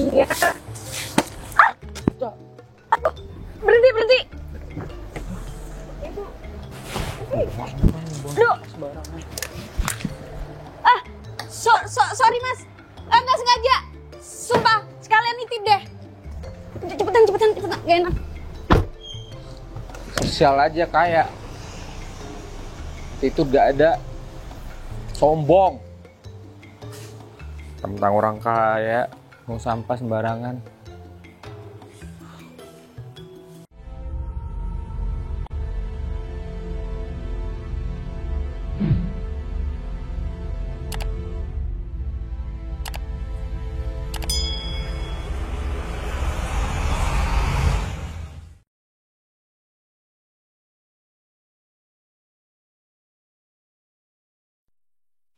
Iya. Berhenti. Aduh. Sorry mas. Nggak sengaja. Sumpah, sekalian nitip deh. Cepetan. Gak enak. Sosial aja kayak. Itu gak ada. Sombong. Tentang orang kaya. Mau sampah sembarangan.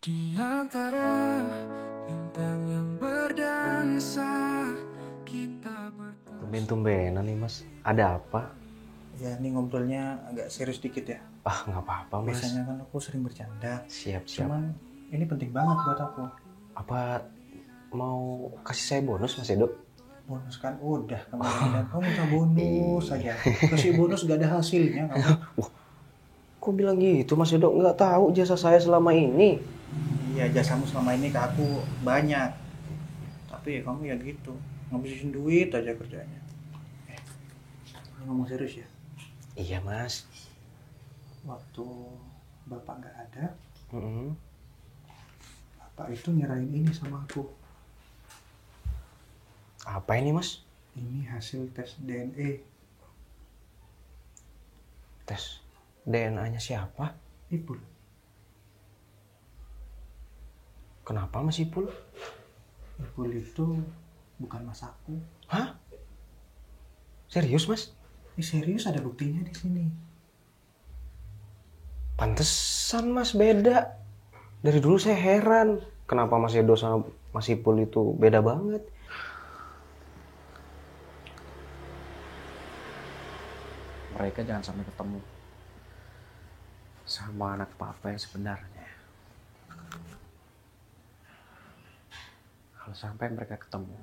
Di antara bintang yang berdansa kita bertemu. Tumben-tumbenan nih mas, ada apa? Ya ini ngobrolnya agak serius dikit ya. Ah nggak apa-apa mas. Biasanya kan aku sering bercanda. Siap. Cuman ini penting banget buat aku. Apa mau kasih saya bonus mas Edo? Bonus kan udah kemarin dan kamu minta bonus saja. Kasih bonus gak ada hasilnya kamu. Wah, kok bilang gitu mas Edo? Nggak tahu jasa saya selama ini. Iya jasamu selama ini ke aku banyak. Tapi ya kamu ya gitu. Ngabisin duit aja kerjanya. Ini ngomong serius ya. Iya mas. Waktu bapak gak ada, Mm-mm. bapak itu nyerahin ini sama aku. Apa ini mas? Ini hasil tes DNA. Tes DNA-nya siapa? Ipul. Kenapa mas Ipul? Ipul itu bukan mas aku. Hah? Serius mas? Ini serius ada buktinya di sini. Pantesan mas beda. Dari dulu saya heran. Kenapa mas Edo sama mas Ipul itu beda banget? Mereka jangan sampai ketemu sama anak papa yang sebenarnya. Kalau sampai mereka ketemu,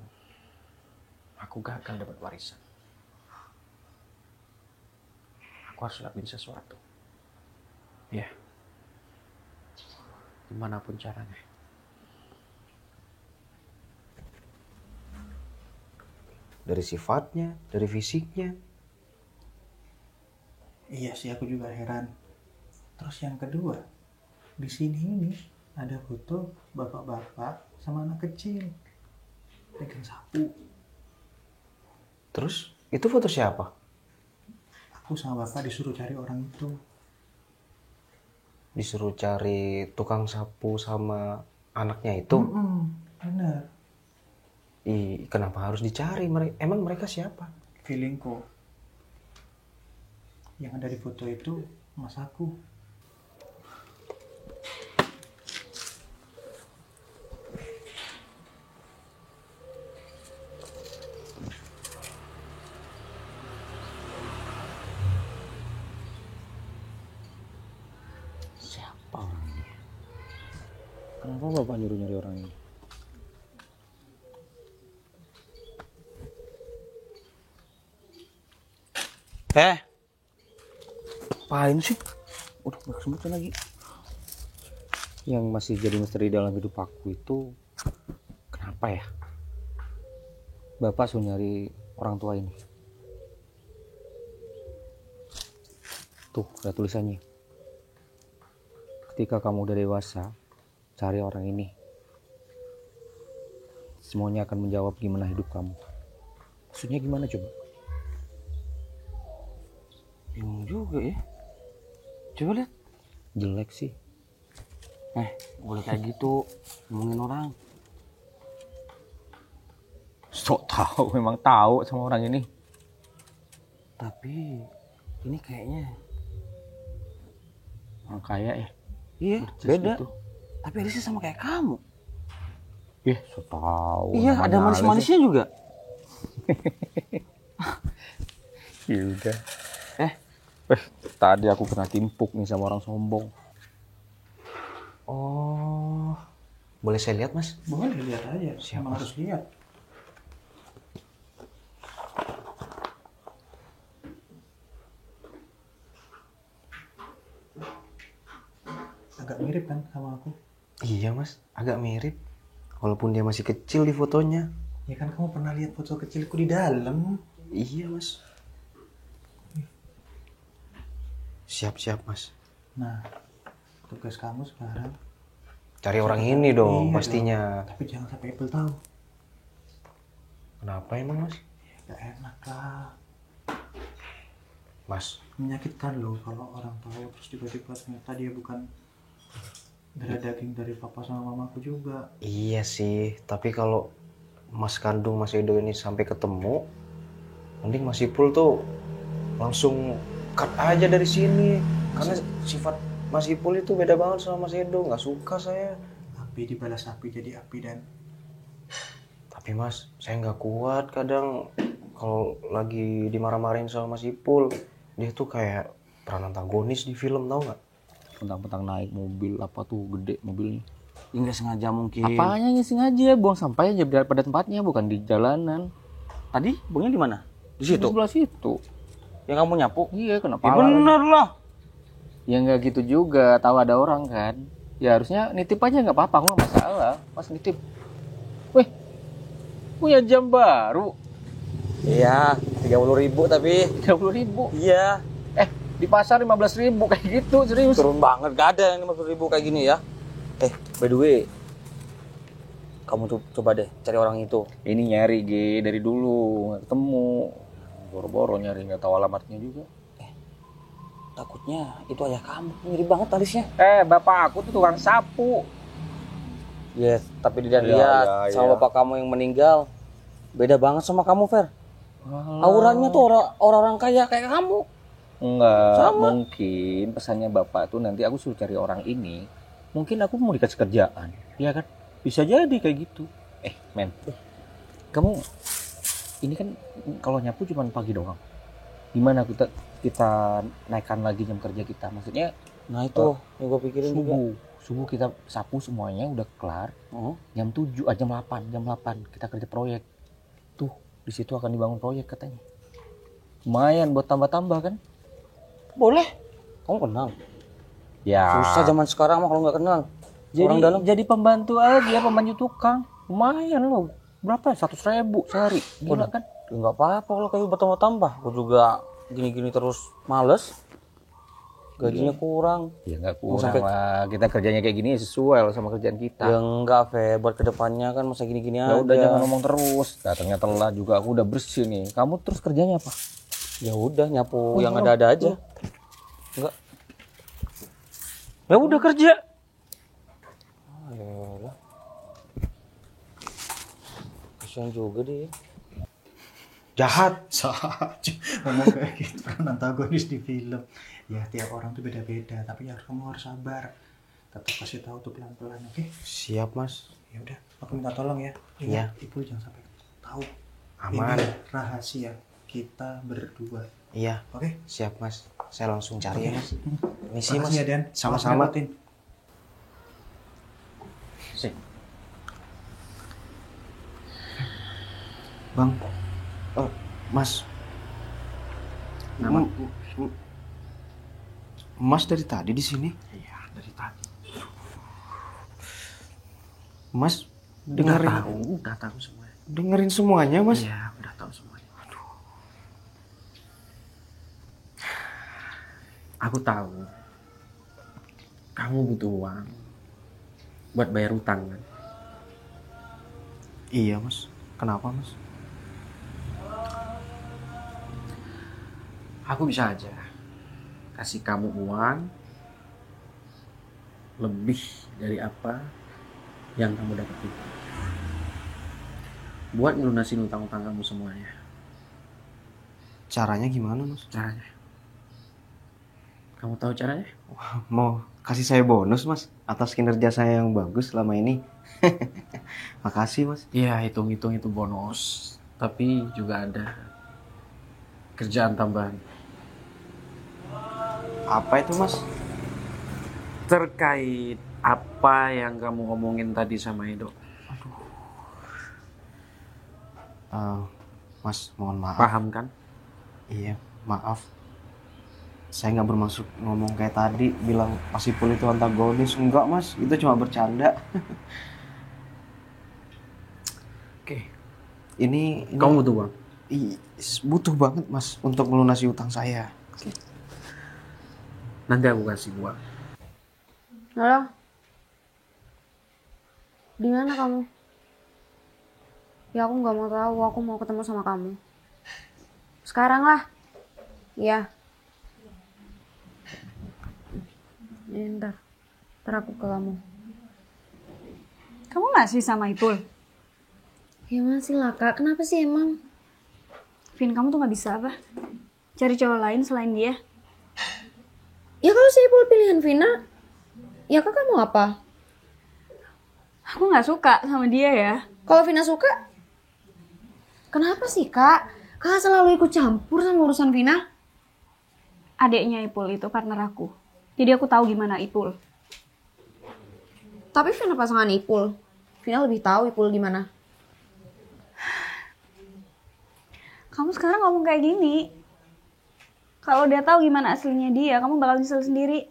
aku gagal dapat warisan. Aku harus lakuin sesuatu. Ya, dimanapun caranya. Dari sifatnya, dari fisiknya. Iya sih aku juga heran. Terus yang kedua, di sini ini ada foto bapak-bapak sama anak kecil pegang sapu. Terus itu foto siapa? Aku sama bapak disuruh cari orang itu. Disuruh cari tukang sapu sama anaknya itu. Bener. Kenapa harus dicari? Emang mereka siapa? Feelingku yang ada di foto itu mas aku. Siapa orang ini? Kenapa bapak nyuruh-nyuruh orang ini? Apain sih? Udah gak sebutin lagi. Yang masih jadi misteri dalam hidup aku itu kenapa ya? Bapak suruh nyari orang tua ini. Tuh, ada tulisannya. Ketika kamu udah dewasa, cari orang ini. Semuanya akan menjawab gimana hidup kamu. Maksudnya gimana coba? Bingung juga ya. Coba lihat. Jelek sih. Boleh kayak gitu ngomongin orang. Sok tahu, memang tahu sama orang ini. Tapi ini kayaknya Orang kaya ya. iya Percis beda. gitu. Tapi Elisa sama kayak kamu. Sok tahu. Iya, ada namanya manis-manisnya juga. Ya udah. Tadi aku kena timpuk nih sama orang sombong. Oh, boleh saya lihat mas? Boleh lihat aja. Siap, Emang Mas. harus lihat. agak mirip kan sama aku. Iya mas, agak mirip. Walaupun dia masih kecil di fotonya. Ya kan kamu pernah lihat foto kecilku di dalam. Iya mas. Siap-siap mas. Nah, tugas kamu sekarang Cari orang ini dong Iya pastinya. dong. Tapi jangan sampai Apple tahu. Kenapa emang mas? Gak enak lah. Mas, Menyakitkan loh kalau orang tahu terus tiba-tiba ternyata dia bukan darah daging dari papa sama mamaku juga. iya sih. Tapi kalau mas kandung Mas Edo ini sampai ketemu, mending Mas Ipul tuh langsung cut aja dari sini. Karena sifat Mas Ipul itu beda banget sama Mas Edo. Nggak suka saya. Api dibalas api jadi api dan Tapi mas, saya nggak kuat kadang kalau lagi dimarah-marahin sama Mas Ipul. Dia tuh kayak peran antagonis di film, tau nggak? Pentang-pentang naik mobil apa tuh gede mobilnya. Ya, nggak sengaja mungkin. Apanya nggak sengaja buang sampah aja pada tempatnya, bukan di jalanan. Tadi buangnya di mana? Di Di situ. sebelah situ. Yang kamu nyapu? Iya, kenapa? Ya bener lah. Ya nggak gitu juga, tahu ada orang kan. Ya harusnya nitip aja nggak apa-apa, aku nggak masalah. Pas nitip, weh, punya jam baru, Iya, 30.000 tapi. 30.000. Iya. Di pasar 15.000 kayak gitu, serius. Turun banget, gak ada yang 50.000 kayak gini ya. By the way, kamu tuh coba deh cari orang itu. Ini nyari dari dulu nggak ketemu, boro-boro nyari nggak tahu alamatnya juga. Takutnya itu ayah kamu, mirip banget alisnya. Bapak aku tuh tukang sapu. Yes, tapi dia Iya, lihat iya, sama iya. bapak kamu yang meninggal. Beda banget sama kamu, Fer. Auranya tuh orang-orang kaya kayak kamu. Enggak, Sama. mungkin pesannya bapak tuh nanti aku suruh cari orang ini. Mungkin aku mau dikasih kerjaan, iya kan? Bisa jadi kayak gitu. Men, kamu ini kan kalau nyapu cuma pagi doang. Gimana kita naikkan lagi jam kerja kita? Maksudnya Nah itu yang gue pikirin juga. subuh kita sapu semuanya udah kelar. Jam 7, jam 8 kita kerja proyek. Tuh, di situ akan dibangun proyek katanya. Lumayan buat tambah-tambah kan? Boleh. Kamu kenal? Ya. Susah zaman sekarang mah kalau nggak kenal. Orang dalam. Jadi pembantu aja, pembantu tukang. Lumayan loh. Berapa? 100.000 sehari. Gila kan? Ya nggak apa-apa kalau kayak bertambah-tambah. Aku juga gini-gini terus males. Gajinya kurang. Ya nggak kurang lah. Kita kerjanya kayak gini sesuai lah sama kerjaan kita. Ya enggak, Fe. Buat kedepannya kan masa gini-gini Ya aja. udah jangan ngomong terus. Datangnya telat juga. Aku udah bersih nih. Kamu terus kerjanya apa? Ya udah nyapu yang ada-ada aja. Enggak. Ya udah kerja. Ayolah. Kasian juga dia. Jahat. saja ngomong kayak gitu kan antagonis di film. Ya tiap orang tuh beda-beda, tapi ya kamu harus sabar. Tetap kasih tahu tuh pelan-pelan, oke? Siap, Mas. Ya udah, aku minta tolong ya. Iya. Ibu jangan sampai tahu. Aman. Ini rahasia kita berdua. Iya, Oke? siap, Mas. Saya langsung cari ya, Mas. Misi, Mas. Makasih ya, Dan. Sama-sama. Ngerepotin. Bang. Mas. Mas dari tadi di sini? Iya, dari tadi. Mas dengerin Udah tahu semuanya. dengerin semuanya, Mas. Iya, udah tahu semuanya. Aku tahu kamu butuh uang buat bayar utang kan? Iya, Mas. Kenapa, Mas? Aku bisa aja kasih kamu uang lebih dari apa yang kamu dapetin buat ngelunasin utang-utang kamu semuanya. Caranya gimana, Mas? Caranya, kamu tahu caranya? Mau kasih saya bonus, Mas, atas kinerja saya yang bagus selama ini. Makasih, Mas. Iya, hitung-hitung itu bonus, tapi juga ada kerjaan tambahan Apa itu, Mas? terkait apa yang kamu ngomongin tadi sama Edo. Mas, mohon maaf. Paham kan? Iya, maaf. saya nggak bermaksud ngomong kayak tadi bilang Mas Ipul itu antagonis. Enggak Mas, itu cuma bercanda. Oke. Ini Kamu butuh uang? butuh banget Mas untuk melunasi utang saya. Nanti aku kasih uang. Halo? Di mana kamu? Ya aku nggak mau tahu, aku mau ketemu sama kamu. Sekarang lah. Iya. Ya, ntar aku ke kamu. Kamu masih sama Ipul? Ya masih lah kak, kenapa sih emang? Vin, kamu tuh nggak bisa apa? Cari cowok lain selain dia? Ya kalau si Ipul pilihan Vina, ya kakak mau apa? Aku nggak suka sama dia ya. Kalau Vina suka, kenapa sih kak? Kakak selalu ikut campur sama urusan Vina. Adiknya Ipul itu partner aku. Jadi aku tahu gimana Ipul. Tapi Vina pasangan Ipul. Vina lebih tahu Ipul gimana. Kamu sekarang ngomong kayak gini. Kalau udah tahu gimana aslinya dia, kamu bakal nyesel sendiri.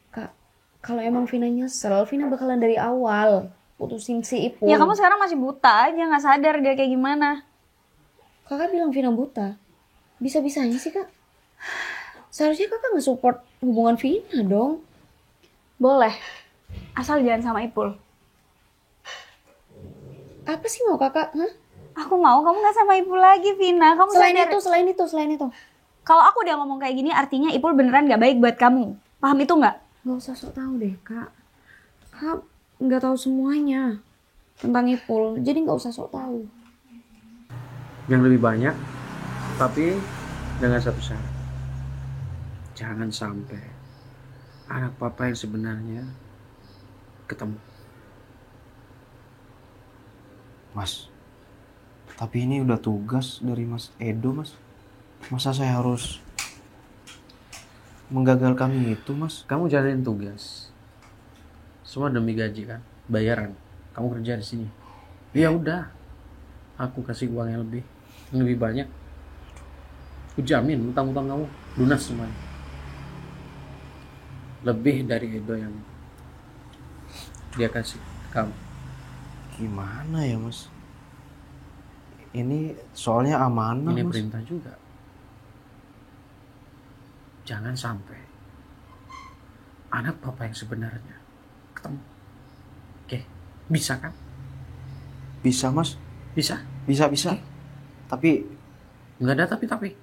Kak, kalau emang Vina nyesel, Vina bakalan dari awal putusin si Ipul. Ya kamu sekarang masih buta aja, nggak sadar dia kayak gimana. Kakak bilang Vina buta. Bisa-bisanya sih kak. Seharusnya kakak nggak support hubungan Vina dong. Boleh, asal jangan sama Ipul. Apa sih mau kakak? Hah? Aku mau kamu nggak sama Ipul lagi, Vina. Kamu selain itu. Kalau aku udah ngomong kayak gini, artinya Ipul beneran nggak baik buat kamu. Paham itu nggak? Nggak usah sok tahu deh, kak. Kak nggak tahu semuanya tentang Ipul, jadi nggak usah sok tahu. Yang lebih banyak, tapi dengan satu syarat. Jangan sampai anak papa yang sebenarnya ketemu. Mas, tapi ini udah tugas dari Mas Edo Mas. Masa saya harus menggagalkan itu Mas? Kamu jalanin tugas. Semua demi gaji kan, bayaran. Kamu kerja di sini. Ya udah, aku kasih uang yang lebih banyak. Aku jamin utang-utang kamu lunas semuanya. Lebih dari Edo yang dia kasih ke kamu. Gimana ya Mas? Ini soalnya amanah Ini Mas. perintah juga. Jangan sampai anak papa yang sebenarnya ketemu. Oke, bisa kan? Bisa Mas? Bisa. Bisa. Tapi Nggak ada tapi.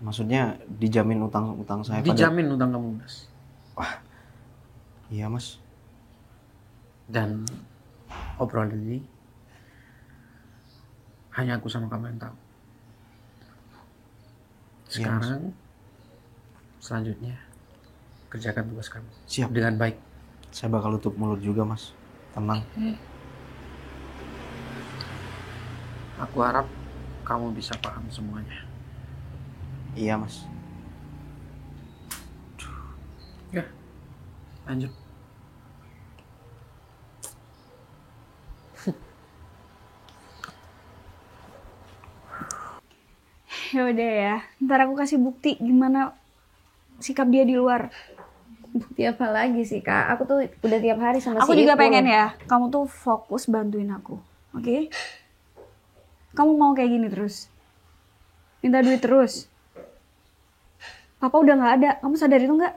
maksudnya dijamin utang saya Dijamin utang kamu lunas. Iya Mas. Dan obrolan ini hanya aku sama kamu yang tahu. Sekarang selanjutnya kerjakan tugas kamu. Siap. Dengan baik. Saya bakal tutup mulut juga Mas. Tenang. Aku harap kamu bisa paham semuanya. Iya Mas. Ya, lanjut. Ya udah ya, ntar aku kasih bukti gimana sikap dia di luar. Bukti apa lagi sih kak? Aku tuh udah tiap hari sama aku si juga Ipul. pengen ya, kamu tuh fokus bantuin aku, oke? Kamu mau kayak gini terus? Minta duit terus? Papa udah nggak ada, kamu sadar itu nggak?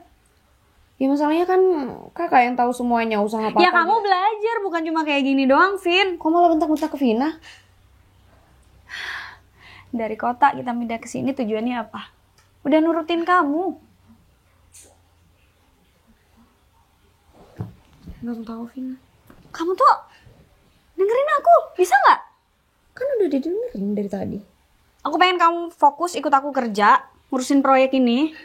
Ya masalahnya kan kakak yang tahu semuanya usaha papa. Ya kamu belajar, bukan cuma kayak gini doang, Vin. Kok malah bentak-bentak ke Vina? Dari kota kita pindah ke sini tujuannya apa? Udah nurutin kamu. Belum tahu Vina. Kamu tuh dengerin aku, bisa nggak? Kan udah didengerin dari tadi. Aku pengen kamu fokus ikut aku kerja, ngurusin proyek ini.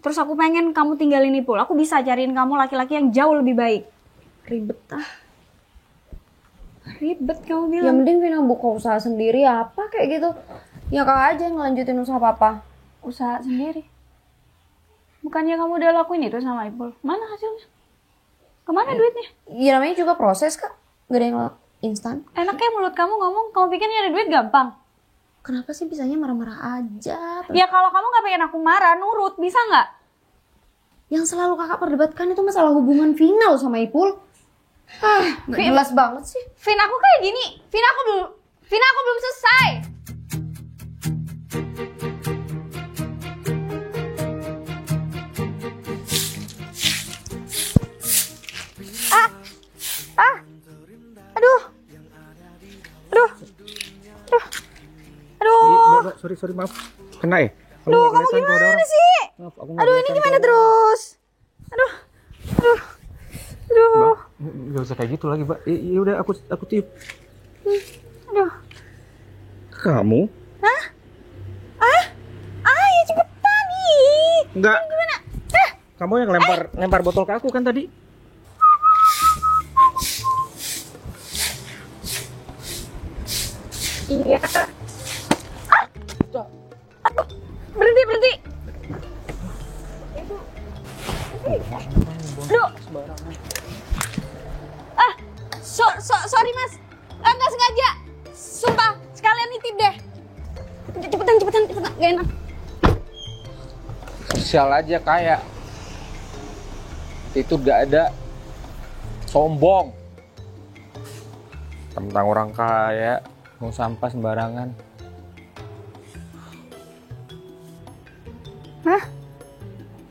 Terus aku pengen kamu tinggalin Ipul. Aku bisa cariin kamu laki-laki yang jauh lebih baik. Ribet ah. Ribet kamu bilang. Ya mending Vina buka usaha sendiri apa kayak gitu. Ya kakak aja yang ngelanjutin usaha papa. Usaha sendiri? Bukannya kamu udah lakuin itu sama Ipul? Mana hasilnya? Kemana duitnya? Ya namanya juga proses kak. Gak ada yang instan. Enaknya mulut kamu ngomong, kamu pikir nyari duit gampang? Kenapa sih bisanya marah-marah aja? Ya kalau kamu gak pengen aku marah, nurut, bisa gak? Yang selalu kakak perdebatkan itu masalah hubungan Vina loh sama Ipul. Gak jelas banget sih. Vina aku kayak gini, Vina aku belum selesai. Iya, sorry maaf. Kena ya? Aduh, kamu gimana sih? Maaf, Aduh, ini gimana terus? Aduh. Mbak, nggak usah kayak gitu lagi, Mbak. Ya udah, aku tiup. Aduh. Kamu? Hah? Ya cepetan nih. Enggak. Gimana? Kamu yang lempar botol ke aku kan tadi? Iya. Berhenti. Aduh. Sorry mas. Nggak sengaja. Sumpah, sekalian nitip deh. Cepetan. Gak enak. Sosial aja kayak. Itu gak ada. Sombong. Tentang orang kaya. Mau sampah sembarangan. Hah?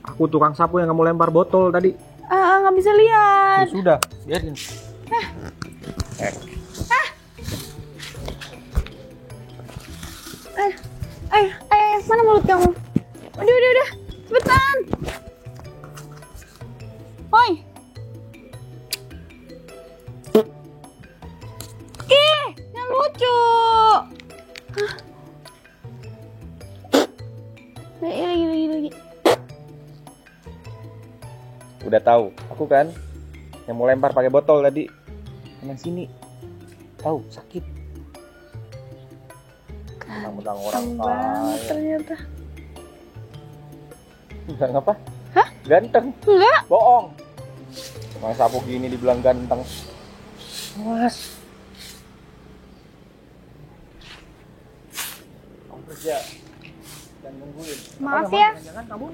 Aku tukang sapu yang kamu lempar botol tadi. Nggak bisa lihat. Ya sudah, biarin. Mana mulut kamu? Udah, cepetan. Woi. Yang lucu. Lagi. Udah tahu, aku kan yang mau lempar pakai botol tadi. Yang sini. Tahu, sakit. Mentang-mentang orang kaya. Ternyata. Enggak ngapa? Hah? Ganteng. Enggak. Bohong. Emang sapu gini dibilang ganteng. Awas. Kamu kerja dan nungguin. Maaf ya. Jangan kamu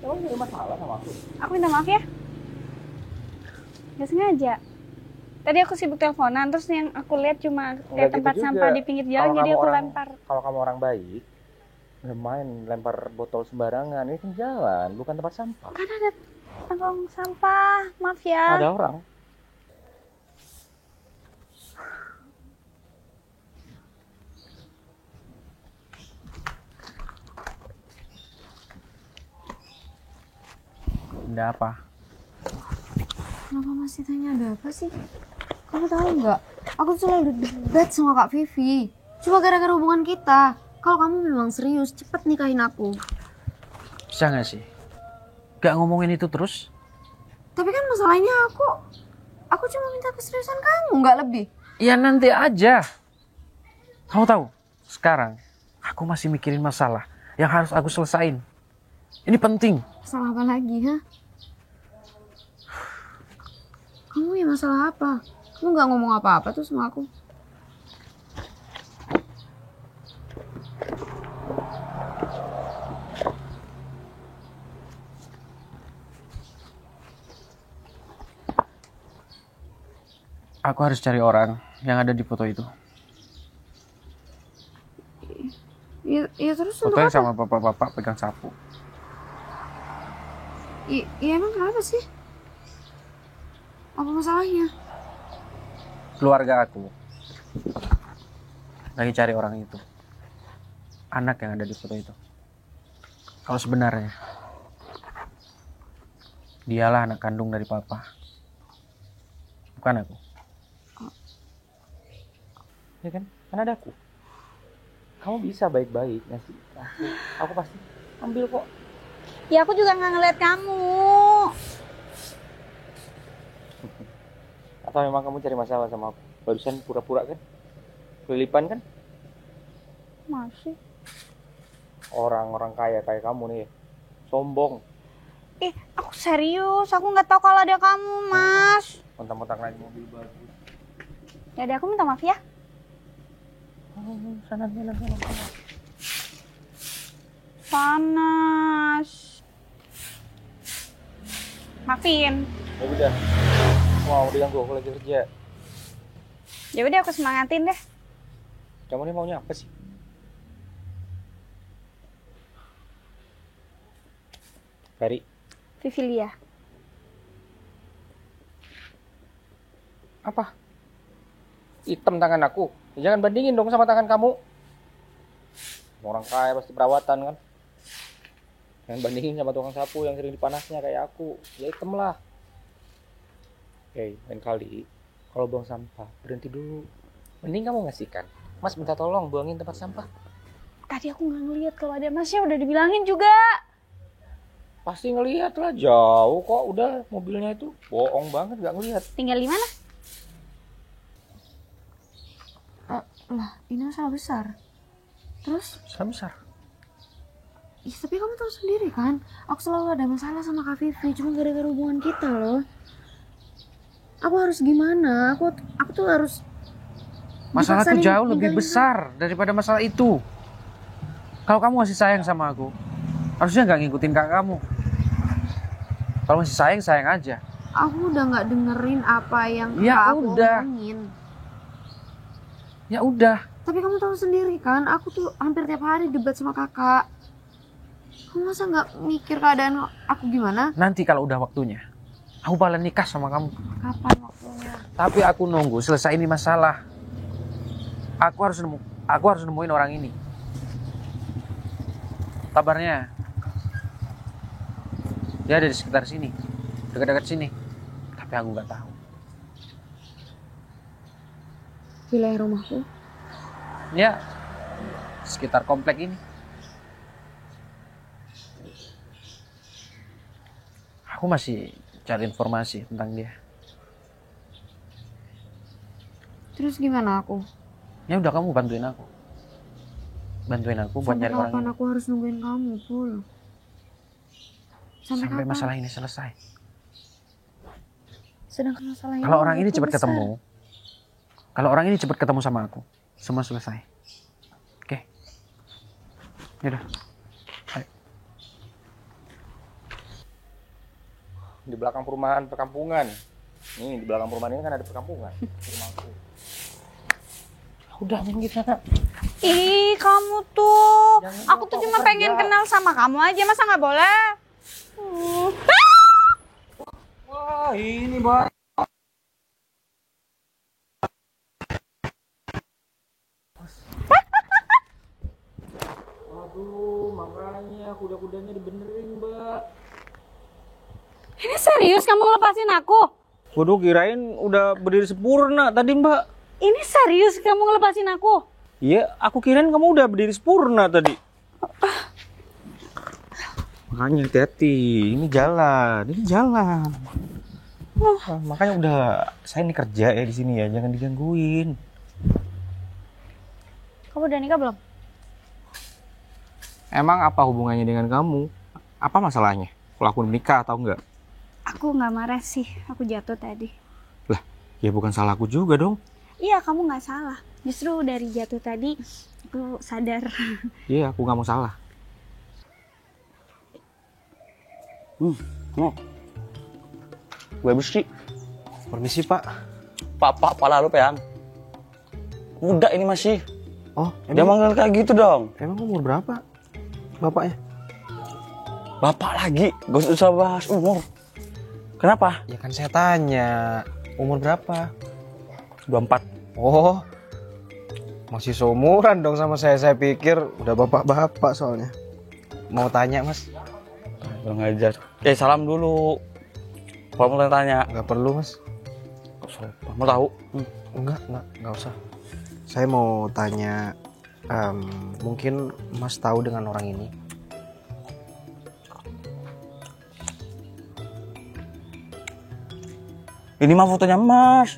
punya masalah sama aku. Aku minta maaf ya. Gak sengaja. Tadi aku sibuk teleponan, terus yang aku lihat cuma kayak tempat gitu sampah juga. di pinggir jalan, jadi aku lempar. Kalau kamu orang baik, nggak main lempar botol sembarangan. Ini kan jalan, bukan tempat sampah. Kan ada kantong sampah, maaf ya. Ada orang. Ada apa? Kenapa masih tanya ada apa sih? Kamu tahu nggak? Aku tuh selalu debat sama Kak Vivi. Cuma gara-gara hubungan kita. Kalau kamu memang serius, cepet nikahin aku. Bisa nggak sih? Gak ngomongin itu terus? Tapi kan masalahnya aku cuma minta keseriusan kamu, nggak lebih. Ya nanti aja. Kamu tahu, sekarang aku masih mikirin masalah yang harus aku selesain. Ini penting. Masalah apa lagi, ha? Kamu ya masalah apa? Kamu nggak ngomong apa-apa tuh sama aku. Aku harus cari orang yang ada di foto itu. Ya terus untuk Fotonya apa? sama bapak-bapak pegang sapu. Iya emang kenapa sih? Apa masalahnya? Keluarga aku lagi cari orang itu. Anak yang ada di foto itu. Kalau sebenarnya dialah anak kandung dari papa. Bukan aku. Ya kan? Kan ada aku. Kamu bisa baik-baik ngasih aku pasti ambil kok. Ya aku juga nggak ngeliat kamu. Atau memang kamu cari masalah sama aku? Barusan pura-pura kan? Kelilipan kan? Masih. Orang-orang kaya kayak kamu nih, sombong. Aku serius. Aku nggak tahu kalau ada kamu, Mas. Mentang-mentang naik mobil bagus. Ya udah, aku minta maaf ya. Sana. Panas. Maafin. Ya udah. Mau diganggu aku lagi kerja. Ya udah aku semangatin deh. Kamu ini maunya apa sih? Kari, Vivilia. apa? Hitam tangan aku. Ya, jangan bandingin dong sama tangan kamu. Orang kaya pasti perawatan kan. Jangan bandingin sama tukang sapu yang sering dipanasnya kayak aku. Ya hitam lah. Hei, lain kali kalau buang sampah berhenti dulu. Mending kamu ngasihkan. Mas minta tolong buangin tempat sampah. Tadi aku nggak ngeliat kalau ada masnya, udah dibilangin juga. Pasti ngelihat lah, jauh kok. Udah mobilnya itu bohong banget nggak ngelihat. Tinggal di mana? Lah, ini masalah besar. Terus? Masalah besar. Ih, tapi kamu tahu sendiri kan, aku selalu ada masalah sama Kak Vivi, cuma gara-gara hubungan kita loh. Aku harus gimana? Aku tuh harus. Masalah tuh dipaksain jauh lebih ninggalin besar daripada masalah itu. Kalau kamu masih sayang sama aku, harusnya nggak ngikutin kakak kamu. Kalau masih sayang, sayang aja. Aku udah nggak dengerin apa yang Ya aku udah. omongin. Ya udah. Tapi kamu tahu sendiri kan, aku tuh hampir tiap hari debat sama kakak. Kamu masa nggak mikir keadaan aku gimana? Nanti kalau udah waktunya, aku bakalan nikah sama kamu. Kapan waktunya? Tapi aku nunggu selesai ini masalah. Aku harus nemuin orang ini. Kabarnya dia ada di sekitar sini, dekat-dekat sini. Tapi aku nggak tahu. Wilayah rumahku. Ya, sekitar komplek ini. Aku masih cari informasi tentang dia. Terus gimana aku? Ya udah, kamu bantuin aku. Bantuin aku buat Sampai nyari orang kapan ini. aku harus nungguin kamu, Pul? Sampai kapan? Masalah ini selesai. Sedangkan masalahnya Kalau orang ini itu cepat besar. ketemu, kalau orang ini cepat ketemu sama aku, semua selesai. Oke. Yaudah. Ayo. Di belakang perumahan perkampungan. Nih, di belakang perumahan ini kan ada perkampungan. Rumahku. Udah, main gitu, Kak. Ih, kamu tuh. Jangan Aku tuh lupa cuma kerja. pengen kenal sama kamu aja, masa nggak boleh? Wah, ini, Mbak. Aduh, makanya kuda-kudanya dibenerin, Mbak. Ini serius kamu ngelepasin aku? Waduh, kirain udah berdiri sempurna tadi, Mbak. Ini serius kamu ngelepasin aku? Iya, aku kirain kamu udah berdiri sempurna tadi. Makanya hati-hati, ini jalan. Makanya udah, saya ini kerja ya di sini ya, jangan digangguin. Kamu udah nikah belum? Emang apa hubungannya dengan kamu? Apa masalahnya? Kalau aku menikah atau enggak? Aku nggak marah sih, aku jatuh tadi. Lah, ya bukan salahku juga dong. Iya, kamu nggak salah. Justru dari jatuh tadi, aku sadar. Iya, aku nggak mau salah. No. Gue bersih. Permisi, Pak. Pak, pala lu peang. Muda ini masih. Oh, Dia manggil kayak gitu dong. emang umur berapa bapaknya? Bapak lagi, gak usah bahas umur. Kenapa? Ya kan saya tanya, umur berapa? 24. Oh, masih seumuran dong sama saya. Saya pikir udah bapak-bapak soalnya. Mau tanya, Mas? Kurang ajar. Salam dulu. Kalau mau tanya. Nggak perlu, Mas. Mau tahu? Nggak usah. Saya mau tanya, mungkin Mas tahu dengan orang ini? Ini mah fotonya Mas.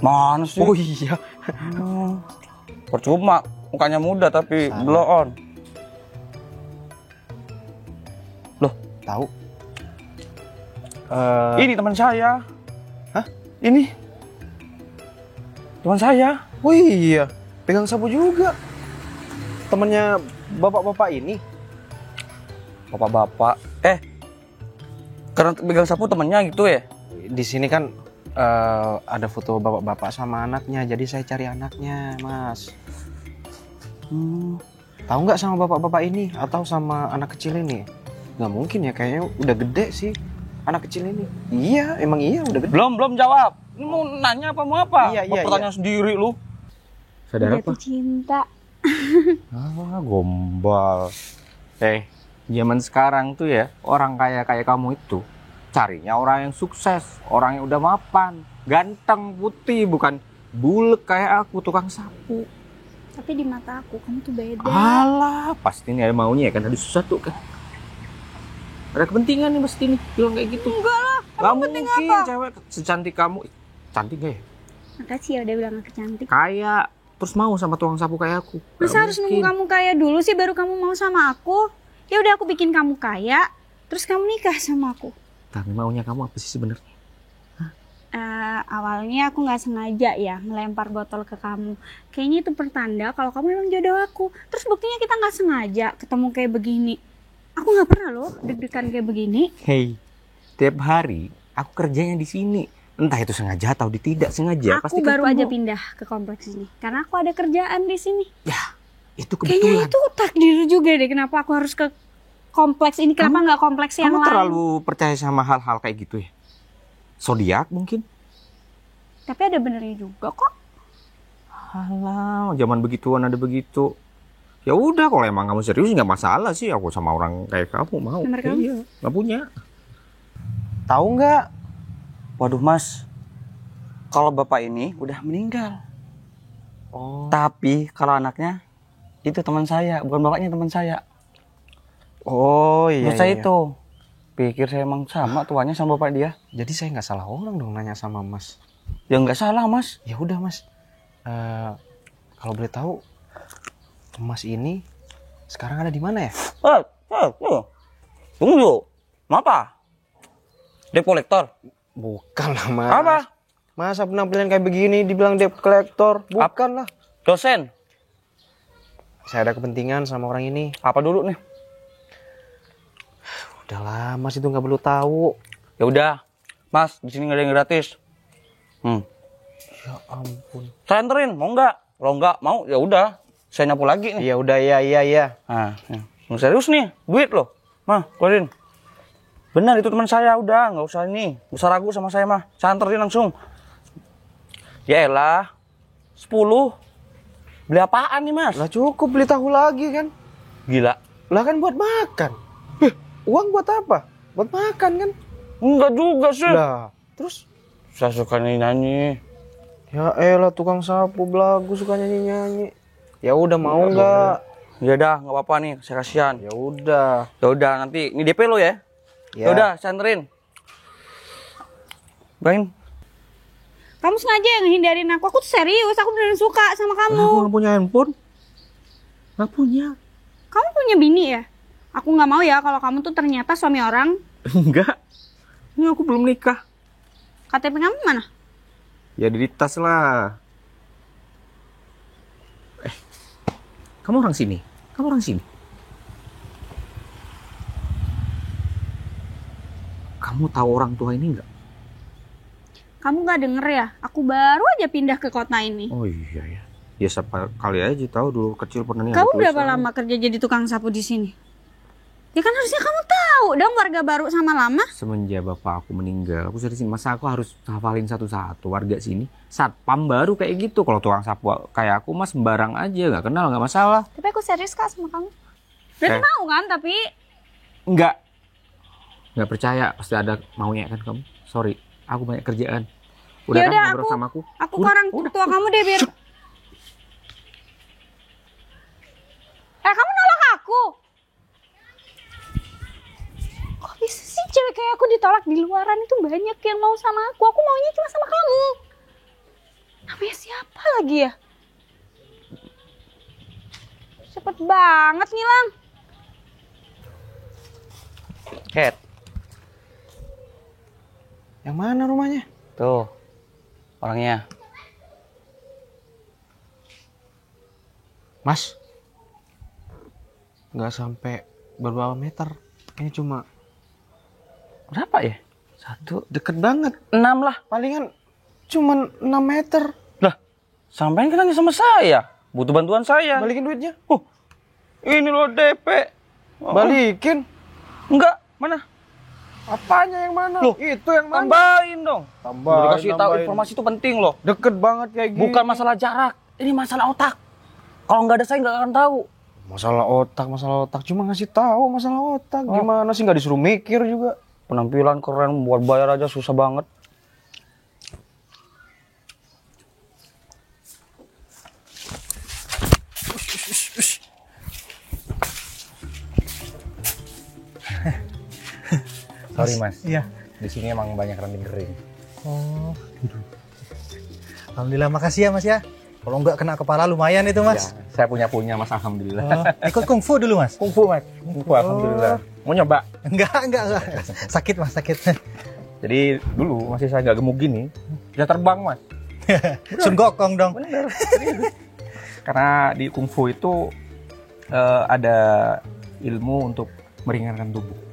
Mana sih? Oh iya. Percuma, mukanya muda tapi Salah. blow on. Loh, Tahu? ini teman saya. Hah? Ini teman saya. Oh iya. pegang sapu juga. Temennya bapak-bapak ini. Bapak-bapak. Karena pegang sapu temennya gitu ya? Di sini kan ada foto bapak-bapak sama anaknya, jadi saya cari anaknya, Mas. Tahu nggak sama bapak-bapak ini atau sama anak kecil ini? Nggak mungkin ya, kayaknya udah gede sih anak kecil ini. Iya, emang iya udah gede. Belum jawab. Ini mau nanya apa mau apa? Iya, Pertanyaan sendiri lu. Sadar apa? Jatuh cinta. Gombal. Zaman sekarang tuh ya, orang kaya kayak kamu itu carinya orang yang sukses, orang yang udah mapan, ganteng, putih, bukan bulek kayak aku, tukang sapu. Tapi di mata aku kamu tuh beda. Alah, pasti nih ada maunya ya kan, ada sesuatu kan. Ada kepentingan nih pasti nih bilang kayak gitu. Enggak lah. Gak mungkin cewek secantik kamu. Cantik gak ya? Makasih ya udah bilang aku cantik. Kaya, terus mau sama tukang sapu kayak aku. Masa harus nunggu kamu kaya dulu sih baru kamu mau sama aku? Ya udah aku bikin kamu kaya, terus kamu nikah sama aku. Tapi maunya kamu apa sih sebenarnya? Awalnya aku nggak sengaja ya melempar botol ke kamu. Kayaknya itu pertanda kalau kamu emang jodoh aku. Terus buktinya kita nggak sengaja ketemu kayak begini. Aku nggak pernah loh deg-degan kayak begini. Hei, tiap hari aku kerjanya di sini. Entah itu sengaja atau tidak sengaja. Aku baru aja pindah ke kompleks ini karena aku ada kerjaan di sini. Ya, itu Kayaknya kebetulan. itu takdir juga deh kenapa aku harus ke kompleks ini. Kenapa nggak kompleks yang Kamu lain? terlalu percaya sama hal-hal kayak gitu ya? Zodiak mungkin? Tapi ada benernya juga kok. Alah, zaman begituan ada begitu. Ya udah, kalau emang kamu serius nggak masalah sih. Aku sama orang kayak kamu mau. Nomor kamu? Iya, nggak punya. Tahu nggak? Waduh mas, kalau bapak ini udah meninggal. Oh. Tapi kalau anaknya itu teman saya, bukan bapaknya teman saya. Oh iya. Menurut saya iya. itu, pikir saya emang sama tuanya sama bapak dia. Jadi saya nggak salah orang dong nanya sama Mas. Ya nggak salah mas. Ya udah Mas. Kalau boleh tahu, Mas ini sekarang ada di mana ya? Tunggu yuk. Mau apa? Debt collector. Bukan lah Mas. Apa? Masa penampilan kayak begini dibilang debt collector? Bukan lah. Dosen. Saya ada kepentingan sama orang ini. Apa dulu nih? Udahlah Mas, itu nggak perlu tahu. Ya udah, mas di sini nggak ada yang gratis. Ya ampun. Saya anterin, mau nggak? Kalau nggak mau, ya udah. Saya nyapu lagi nih. Ya udah, iya. Nah, yang serius nih, duit loh. Mah, keluarin. Benar itu teman saya, udah nggak usah ini, nggak usah ragu sama saya mah. Saya anterin langsung. Ya elah, 10. Beli apaan nih mas? Lah cukup beli tahu lagi kan? Gila. Lah kan buat makan. Uang buat apa? Buat makan kan? Enggak juga sih. Lah, terus Saya suka nyanyi. ya elah tukang sapu belagu suka nyanyi-nyanyi. Ya udah mau nggak? Ya udah, nggak apa-apa nih, saya kasihan. Ya udah. Ya udah, nanti ini DP lo ya. Ya udah, saya anterin. Bain. Kamu sengaja yang hindarin aku tuh serius. Aku beneran suka sama kamu. Aku nggak punya handphone. Nggak punya. Kamu punya bini ya? Aku nggak mau ya kalau kamu tuh ternyata suami orang. Enggak. Ini aku belum nikah. KTP kamu mana? Ya di tas lah. Kamu orang sini? Kamu orang sini? Kamu tahu orang tua ini nggak? Kamu nggak denger ya? Aku baru aja pindah ke kota ini. Oh iya ya. Ya siapa kali aja tahu dulu kecil pernah nih. Kamu berapa lama kerja jadi tukang sapu di sini? Ya kan harusnya kamu tahu dong warga baru sama lama. Semenjak bapak aku meninggal, aku sering masa aku harus hafalin satu-satu warga sini. Satpam baru kayak gitu. Kalau tukang sapu kayak aku mas sembarang aja, nggak kenal nggak masalah. Tapi aku serius kak sama kamu. Berarti mau kan? Tapi Nggak percaya pasti ada maunya kan kamu. Sorry, aku banyak kerjaan. Udah yaudah, kan ngobrol sama aku. Aku ke orang tua kamu deh biar. Kamu nolak aku. Kok bisa sih cewek kayak aku ditolak di luaran itu banyak yang mau sama aku. Aku maunya cuma sama kamu. Namanya siapa lagi ya? Cepet banget ngilang. Cat. Yang mana rumahnya? Tuh. Orangnya. Mas, nggak sampai beberapa meter. Ini cuma berapa ya? Deket banget. 6 lah. Palingan cuma 6 meter. Lah, sampean kan nanya sama saya. Butuh bantuan saya. Balikin duitnya. Ini loh DP. Balikin. Enggak, mana? Apanya yang mana? Loh, itu yang mana? Tambahin dong. Tambahin, Udah dikasih tahu tambahin. informasi itu penting loh. Deket banget kayak gini. Bukan masalah jarak, ini masalah otak. Kalau nggak ada saya nggak akan tahu. Masalah otak. Cuma ngasih tahu masalah otak. Gimana sih nggak disuruh mikir juga? Penampilan keren, buat bayar aja susah banget. Sorry mas, Iya. di sini emang banyak ranting kering. Oh. Alhamdulillah, makasih ya Mas ya. Kalau nggak kena kepala lumayan itu Mas. Ya, saya punya mas, alhamdulillah. Oh, ikut kungfu dulu Mas. Kungfu mas, kungfu alhamdulillah. Mau nyoba? Enggak. Sakit Mas, sakit. Jadi dulu masih saya nggak gemuk gini, bisa terbang mas. Sun Gokong dong. Bener. Serius. Karena di kungfu itu ada ilmu untuk meringankan tubuh.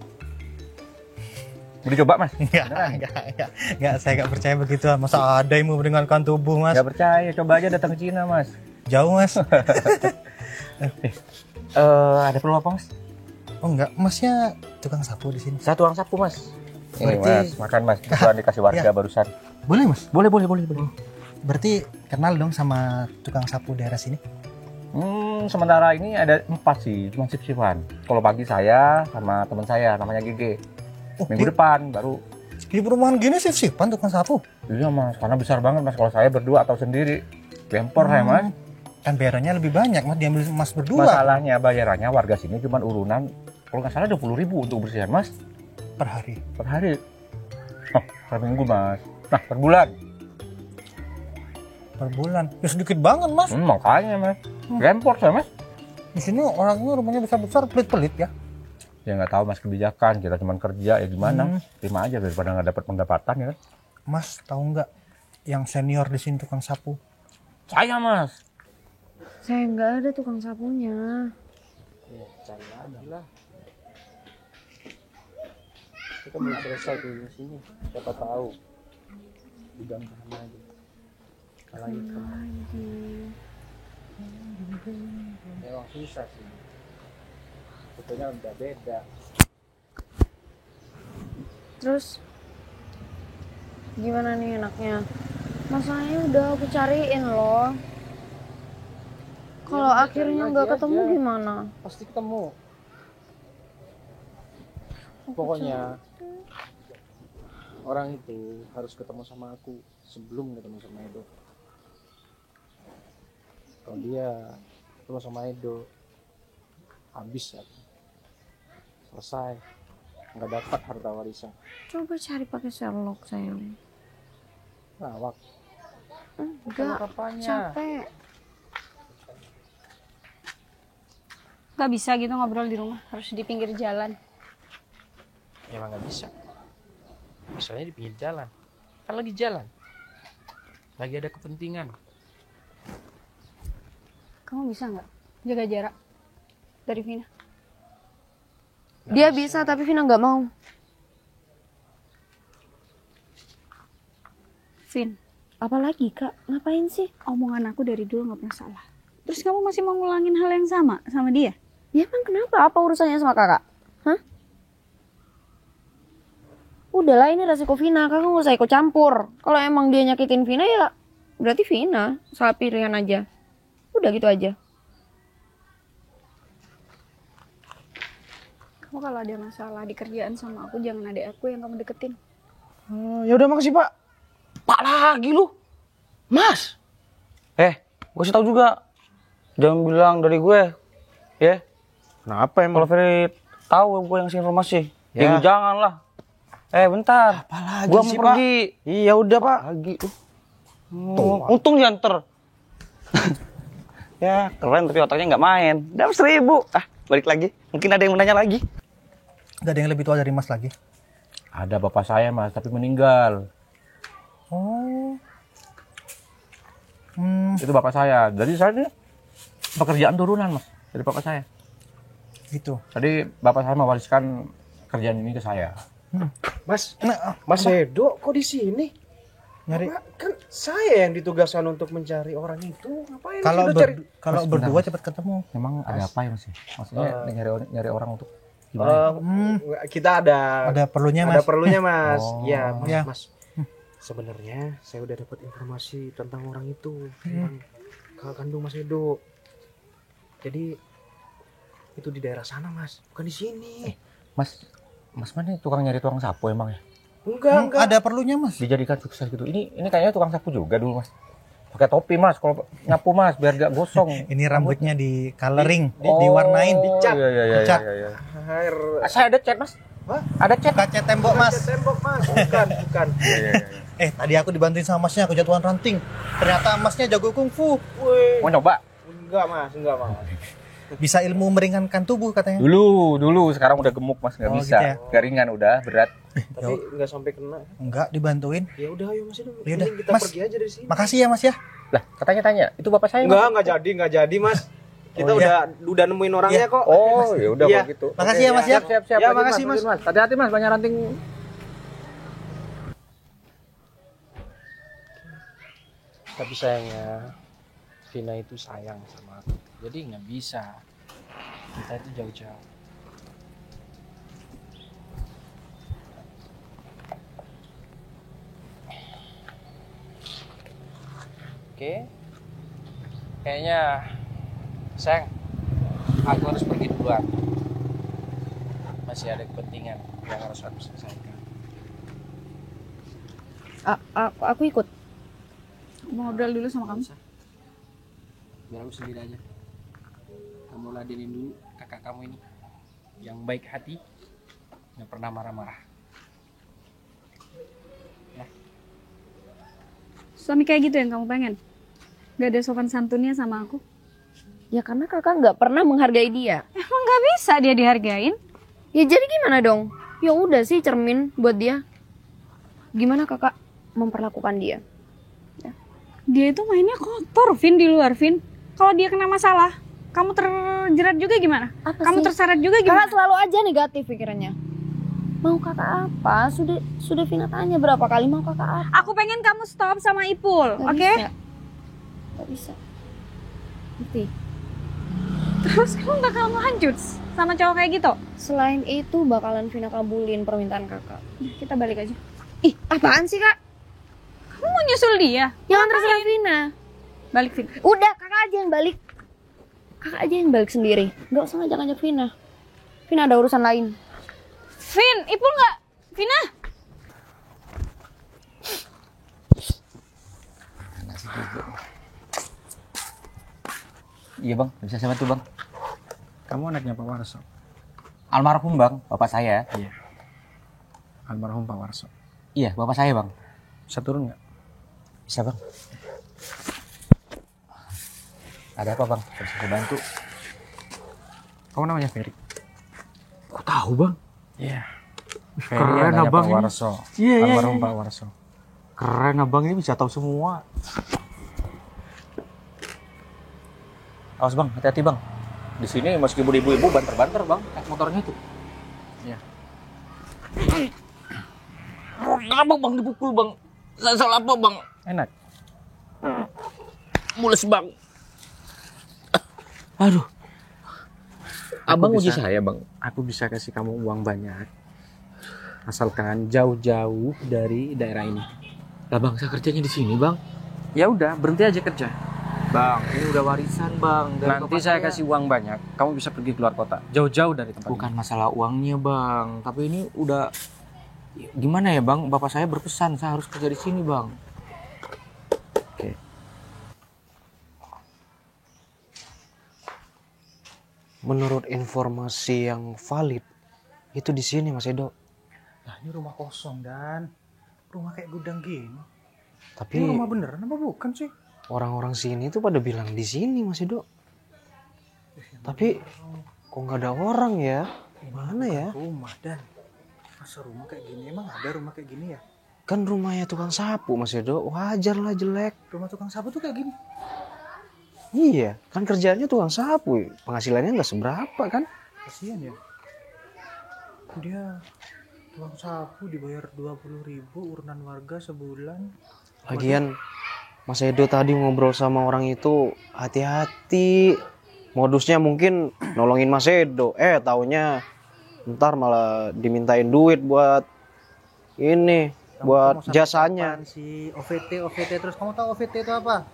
Mau dicoba mas? Enggak, saya nggak percaya begitu. Masa ada yang mau meringankan tubuh Mas? Nggak percaya, coba aja datang ke Cina mas. Jauh Mas. Ada perlu apa mas? Oh enggak, Masnya tukang sapu di sini. Saya tukang sapu mas. Ini Berarti- mas, makan mas. Kebetulan dikasih warga Ya. barusan. Boleh Mas? Boleh. Berarti kenal dong sama tukang sapu daerah sini? Sementara ini ada 4 sih, cuma sip-sipan. Kalau pagi saya sama teman saya, namanya Gege. Oh, Minggu depan baru. di perumahan gini sip-sipan tukang sapu. Iya mas, karena besar banget mas. Kalau saya berdua atau sendiri, gempor saya mas. Kan bayarannya lebih banyak Mas, diambil Mas berdua. Masalahnya bayarannya warga sini cuma urunan, kalau nggak salah 20.000 untuk bersihan mas. Per hari. Per hari. Oh, per minggu mas. Nah, per bulan. Per bulan. Ya sedikit banget Mas. Makanya mas. Gempor saya mas. Di sini orangnya rumahnya besar-besar, pelit-pelit ya. Ya nggak tahu mas kebijakan, kita cuma kerja ya gimana. Terima aja daripada nggak dapat pendapatan ya kan. Mas tahu nggak yang senior di sini tukang sapu? Saya mas. Saya nggak ada tukang sapunya. Cari lagi lah. Kita belum selesai tuh di sini. Siapa tahu bidang sama aja. Kalau itu memang susah sih. Fotonya udah beda. Terus gimana nih enaknya? Masalahnya udah aku cariin loh. Kalau akhirnya nggak ketemu gimana? Pasti ketemu. Pokoknya orang itu harus ketemu sama aku sebelum ketemu sama Edo. Kalau dia ketemu sama Edo, habis aku. Selesai. Nggak dapat harta warisan. Coba cari pakai Sherlock sayang. Lawak. Enggak, Apanya? capek. Gak bisa gitu ngobrol di rumah, harus di pinggir jalan. Emang nggak bisa. Misalnya di pinggir jalan. Kan lagi jalan. Lagi ada kepentingan. Kamu bisa nggak jaga jarak dari Vina? Dia bisa tapi Vina nggak mau. Vin, apalagi kak? Ngapain sih? Omongan aku dari dulu nggak pernah salah. Terus kamu masih mau ngulangin hal yang sama dia? Ya emang kenapa? Apa urusannya sama kakak? Hah? Udahlah ini resiko Vina, kakak nggak usah ikut campur. Kalau emang dia nyakitin Vina ya berarti Vina, salah pilihan aja. Udah gitu aja. Kamu kalau ada masalah di kerjaan sama aku, jangan adik aku yang kamu deketin. Ya udah makasih Pak. Pak lagi lu. Mas. Gue sih tahu juga. Jangan bilang dari gue. Ya. Kenapa emang? Kalau Ferry tahu gue yang ngasih informasi. Ya. Ya jangan lah. Bentar. Apalagi Gua mau sih, pergi. Pak? Iya udah Pak. Lagi. Untung diantar. Ya keren tapi otaknya nggak main. Dapat 1.000. Balik lagi. Mungkin ada yang mau nanya lagi. Gak ada yang lebih tua dari Mas lagi? Ada bapak saya mas, tapi meninggal. Oh. Itu bapak saya. Jadi saya pekerjaan turunan mas dari bapak saya. Gitu. Tadi bapak saya mewariskan kerjaan ini ke saya. Mas, Mas Edo kok di sini? Nyari. Kan saya yang ditugaskan untuk mencari orang itu. Ngapain Kalau Mas Edo cari? kalau Mas, berdua bentar, cepat ketemu. Memang ada apa ya mas? Maksudnya nyari orang untuk gimana? Kita Ada perlunya ada mas. perlunya Mas. Oh. Iya, Mas. Ya. Mas. Sebenarnya saya udah dapat informasi tentang orang itu, tentang kakak kandung Mas Edo. Jadi itu di daerah sana Mas, bukan di sini. Mas mana tukang nyari tukang sapu emang ya? Enggak. Ada perlunya mas. Dijadikan sukses gitu. Ini kayaknya tukang sapu juga dulu mas. Pakai topi mas kalau nyapu mas biar gak gosong. Ini rambutnya di coloring, diwarnain, dicat. Iya. Dicat. Air Saya ada cat mas. Hah? Ada cat. Kaca tembok mas. tembok Mas, bukan. Iya. Tadi aku dibantuin sama masnya kejatuhan ranting. Ternyata masnya jago kungfu. Wih. Mau nyoba? Enggak Mas. Bisa ilmu meringankan tubuh katanya. Dulu sekarang udah gemuk mas nggak Oh, bisa. gitu ya? Garingan udah berat. Tapi enggak sampai kena. Enggak dibantuin. Ya udah ayo Mas Edo. Ya udah, Mending kita Mas. pergi aja dari sini. Makasih ya mas ya. Lah katanya tanya itu bapak saya. Enggak jadi Mas. Kita Oh, iya. udah nemuin orangnya kok. Oh ya udah Iya. kalau gitu. Makasih ya mas ya. Siap. Ya, Lanjut, makasih, Mas. lanjut, Hati-hati mas banyak ranting. Tapi sayangnya Vina itu sayang sama aku. Jadi nggak bisa. Kita itu jauh-jauh. Oke. Kayaknya sayang, aku harus pergi duluan. Masih ada kepentingan yang harus aku selesaikan. Aku ikut. Mau ngobrol dulu sama kamu. Biar aku sendiri aja. Kamu ladenin dulu kakak kamu ini yang baik hati, nggak pernah marah-marah. Suami kayak gitu yang kamu pengen? Gak ada sopan santunnya sama aku? Ya karena kakak nggak pernah menghargai dia. Emang gak bisa dia dihargain? Ya jadi gimana dong? Ya udah sih cermin buat dia. Gimana kakak memperlakukan dia? Dia itu mainnya kotor, Vin, di luar, Vin. Kalau dia kena masalah, kamu terjerat juga gimana? Apa Kamu sih? terseret juga gimana? Kakak selalu aja negatif pikirannya. Mau kakak apa? Sudah Vina tanya berapa kali mau kakak apa? Aku pengen kamu stop sama Ipul, Gak oke? Gak bisa. Ngerti? Terus kamu bakal lanjut sama cowok kayak gitu? Selain itu bakalan Vina kabulin permintaan kakak. Kita balik aja. Ih, apaan sih kak? Kamu mau nyusul dia? Jangan terserah Vina. Balik, Vin. Udah, kakak aja yang balik. Kakak aja yang balik sendiri. Gak usah ngajak-ngajak Vina. Vina ada urusan lain. Vin, Ipul nggak? Vina? Iya bang, bisa sama tuh bang. Kamu anaknya Pak Warso. Almarhum bang, bapak saya. Iya. Almarhum Pak Warso. Iya, bapak saya bang. Bisa turun nggak? Bisa bang. Ada apa bang? Bisa saya bantu? Kamu namanya Ferry? Kok tahu bang? Iya. Keren abang Pak ini. Warso. Iya, iya, Almarhum iya. Pak Warso. Keren abang ini bisa tahu semua. Awas bang, hati-hati bang. Di sini meskipun ibu-ibu banter-banter bang, naik motornya tuh. Iya. Kenapa bang dipukul bang? Saya salah apa bang? Enak. Mules bang. Aduh. Abang uji bisa- saya bang. Aku bisa kasih kamu uang banyak. Asalkan jauh-jauh dari daerah ini. Lah bang, saya kerjanya di sini bang. Ya udah, berhenti aja kerja. Bang, ini udah warisan bang. dari Nanti bapak saya kasih uang banyak. Kamu bisa pergi keluar kota, jauh-jauh dari tempat Bukan ini. masalah uangnya bang, tapi ini udah gimana ya bang? Bapak saya berpesan saya harus kerja di sini bang. Oke. Menurut informasi yang valid itu di sini Mas Edo. Nah ini rumah kosong dan rumah kayak gudang gini. Tapi Ini rumah beneran apa bukan sih? orang-orang sini tuh pada bilang di sini Mas Edo. Tapi kok nggak ada orang ya? Mana ya? Rumah dan masa rumah kayak gini? Emang ada rumah kayak gini ya? Kan rumahnya tukang sapu Mas Edo. Wajar lah jelek. Rumah tukang sapu tuh kayak gini. Iya, kan kerjaannya tukang sapu, penghasilannya nggak seberapa kan? Kasihan ya. Dia tukang sapu dibayar 20.000 urunan warga sebulan. Lagian Mas Edo tadi ngobrol sama orang itu hati-hati. Modusnya mungkin nolongin Mas Edo. Taunya ntar malah dimintain duit buat ini, buat jasanya. Si OVT terus kamu tahu OVT itu apa?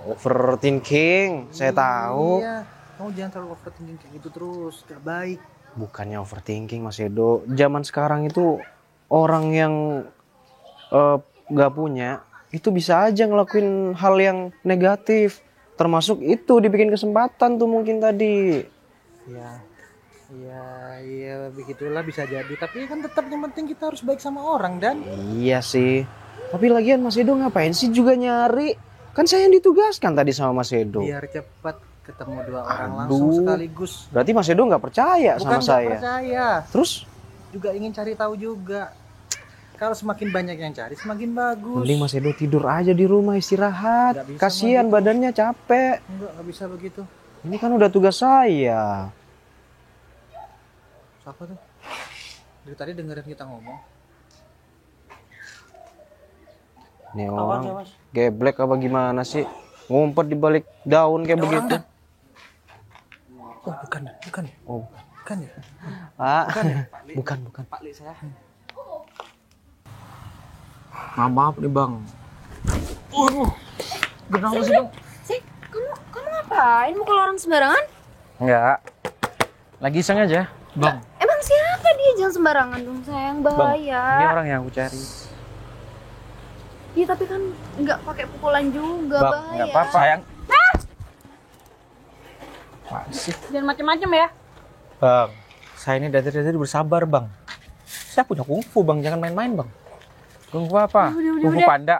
Overthinking, saya tahu. Iya, kamu jangan terlalu overthinking kayak gitu terus, gak baik. Bukannya overthinking Mas Edo. Zaman sekarang itu orang yang gak punya itu bisa aja ngelakuin hal yang negatif. Termasuk itu dibikin kesempatan tuh mungkin tadi. Iya, begitulah bisa jadi. Tapi kan tetap yang penting kita harus baik sama orang, Dan. Iya sih. Tapi lagian Mas Edo ngapain sih juga nyari? Kan saya yang ditugaskan tadi sama Mas Edo. Biar cepat ketemu dua orang langsung sekaligus. Berarti Mas Edo nggak percaya sama saya? Bukan percaya. Terus? Juga ingin cari tahu juga. Kalau semakin banyak yang cari, semakin bagus. Mending Mas Edo tidur aja di rumah istirahat. Kasihan badannya capek. Nggak bisa begitu. Ini kan udah tugas saya. Siapa tuh? Dari tadi dengerin kita ngomong. Nih orang geblek apa gimana sih? Ngumpet di balik daun kayak begitu. Oh, bukan. Oh, bukan ya? Pak. Bukan. Pak Li saya. Maaf nih bang. Kenapa sih, Bang? Sih, kamu ngapain mukul orang sembarangan? Enggak. Lagi iseng aja, bang. Emang siapa dia? Jangan sembarangan dong sayang, bahaya. Ini orang yang aku cari. Iya tapi kan nggak pakai pukulan juga, Bang, bahaya. nggak apa-apa sayang. Apaan sih? Jangan macem-macem ya. Bang, saya ini dari tadi bersabar bang. Saya punya kungfu bang, jangan main-main bang. Kungfu apa? Kungfu panda.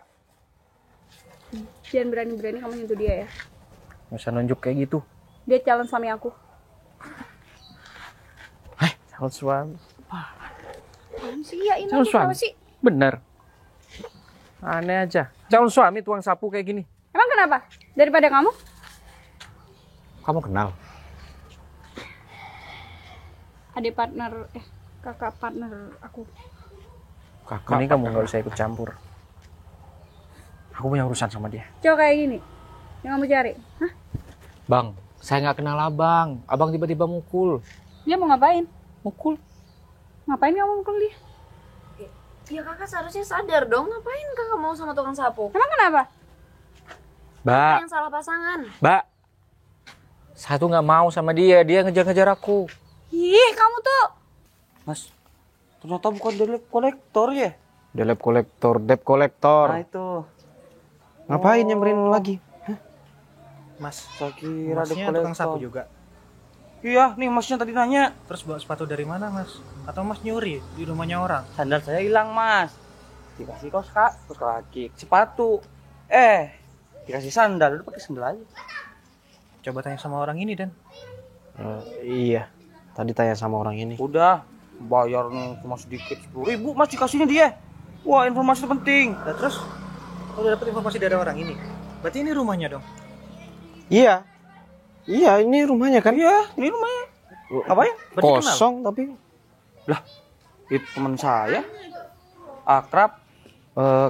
Jangan berani-berani kamu nyentuh dia ya. Nggak usah nunjuk kayak gitu. Dia calon suami aku. Calon suami. Apaan sih? Ya ini Calon suami? kenapa sih? Bener. Aneh aja. Calon suami tukang sapu kayak gini. Emang kenapa? Daripada kamu? Kamu kenal? Adik partner, kakak partner aku. Kakak. Ini kamu nggak usah ikut campur. Aku punya urusan sama dia. Cowok kayak gini yang kamu cari? Hah? Bang, saya nggak kenal abang. Abang tiba-tiba mukul. Dia mau ngapain? Mukul? Ngapain kamu mukul dia? Ya kakak seharusnya sadar dong, ngapain kakak mau sama tukang sapu? Emang kenapa? Mbak, Yang salah pasangan. Mbak. Saya tuh nggak mau sama dia. Dia ngejar-ngejar aku. Ih, kamu tuh. Mas, ternyata bukan debt kolektor ya? Debt kolektor. Nah itu. Ngapain nyamperin lagi? Mas, Saya kira debt masnya tukang sapu kolektor. juga. Iya, nih masnya tadi nanya. Terus bawa sepatu dari mana, Mas? Atau Mas nyuri di rumahnya orang? Sandal saya hilang, Mas. Dikasih kaos kaki, sepatu. Dikasih sandal, udah pakai sandal aja. Coba tanya sama orang ini, Dan. Iya. Tadi tanya sama orang ini. Udah, bayar cuma sedikit 10.000, Mas dikasihnya dia. Wah, informasi penting. Nah, terus udah dapat informasi dari orang ini. Berarti ini rumahnya dong. Iya. Iya, ini rumahnya kan? Iya, ini rumahnya. Apa ya? Berarti Kosong tapi. Lah, itu teman saya. Akrab.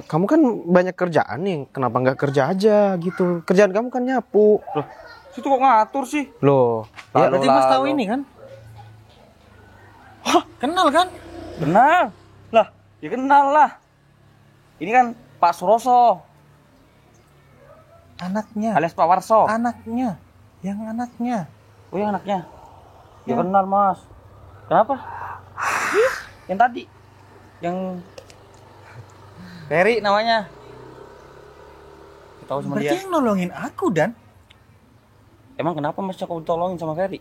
Kamu kan banyak kerjaan nih. Kenapa nggak kerja aja gitu? Kerjaan kamu kan nyapu. Loh, situ kok ngatur sih? Loh. Ya, berarti Mas tahu ini kan? Hah, kenal kan? Kenal. Lah, ya kenal lah. Ini kan Pak Suroso, Anaknya. alias Pak Warso. Anaknya. Yang anaknya. Oh, yang anaknya. Ya kenal, Mas. Kenapa? Yang tadi. Yang Ferry namanya. Tahu sama Berarti dia. yang nolongin aku, Dan. Emang kenapa Mas kau tolongin sama Ferry?